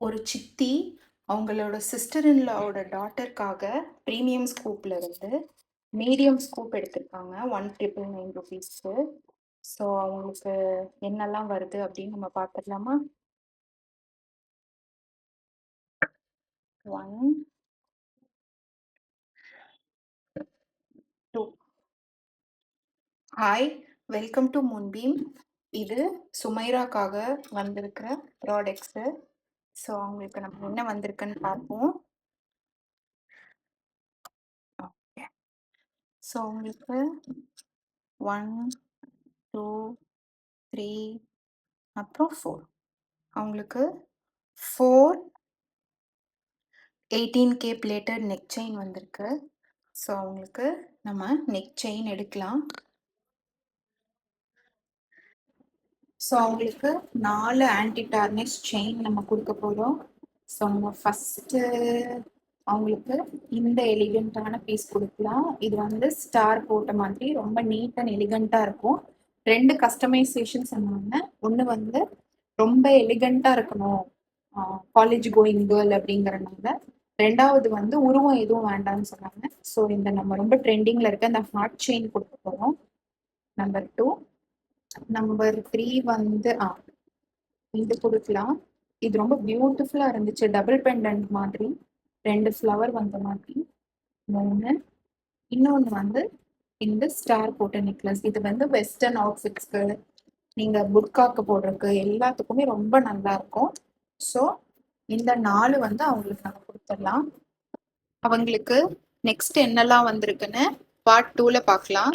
ஒரு சித்தி அவங்களோட சிஸ்டர்-இன்-லாவோட டாட்டருக்காக ப்ரீமியம் ஸ்கூப்ல இருந்து மீடியம் ஸ்கூப் எடுத்திருக்காங்க. 1999 ருபீஸ்க்கு. ஸோ அவங்களுக்கு என்னெல்லாம் வருது அப்படின்னு நம்ம பார்த்துடலாமா? 1 2 ஹாய், வெல்கம் டு மூன்பீம். இது சுமைராக்காக வந்திருக்கிற ப்ராடக்ட்ஸு. ஸோ அவங்களுக்கு நம்ம என்ன வந்திருக்குன்னு பார்ப்போம். ஓகே, ஸோ உங்களுக்கு 1 2 3 அப்புறம் 4 அவங்களுக்கு 4 18K பிளேட்டட் நெக் செயின் வந்திருக்கு. ஸோ அவங்களுக்கு நம்ம நெக் செயின் எடுக்கலாம். ஸோ அவங்களுக்கு 4 ஆன்டி டார்னிஷ் செயின் நம்ம கொடுக்க போகிறோம். ஸோ நம்ம ஃபஸ்ட்டு அவங்களுக்கு இந்த எலிகண்ட்டான பீஸ் கொடுக்கலாம். இது வந்து ஸ்டார் போட்ட மாதிரி ரொம்ப நீட் அண்ட் எலிகண்ட்டாக இருக்கும். 2 கஸ்டமைசேஷன் சொன்னாங்க. ஒன்று வந்து ரொம்ப எலிகண்ட்டாக இருக்கணும், காலேஜ் கோயிங் கேர்ள் அப்படிங்கிறனால. 2வது வந்து உருவம் எதுவும் வேண்டாம்னு சொன்னாங்க. ஸோ இந்த நம்ம ரொம்ப ட்ரெண்டிங்கில் இருக்க இந்த ஹார்ட் செயின் கொடுக்க போகிறோம். நம்பர் 2. நம்பர் 3 வந்து இது கொடுக்கலாம். இது ரொம்ப பியூட்டிஃபுல்லாக இருந்துச்சு. டபுள் பெண்டன்ட் மாதிரி 2 ஃப்ளவர் வந்த மாதிரி 3. இன்னொன்று வந்து இந்த ஸ்டார் போட்ட நெக்லஸ். இது வந்து வெஸ்டர்ன் அவுட்ஃபிட்ஸ்க்கு, நீங்கள் புர்காக்கு போடுறதுக்கு எல்லாத்துக்குமே ரொம்ப நல்லா இருக்கும். ஸோ இந்த 4 வந்து அவங்களுக்கு நம்ம கொடுத்துடலாம். அவங்களுக்கு நெக்ஸ்ட் என்னெல்லாம் வந்திருக்குன்னு பார்ட் 2ல பார்க்கலாம்.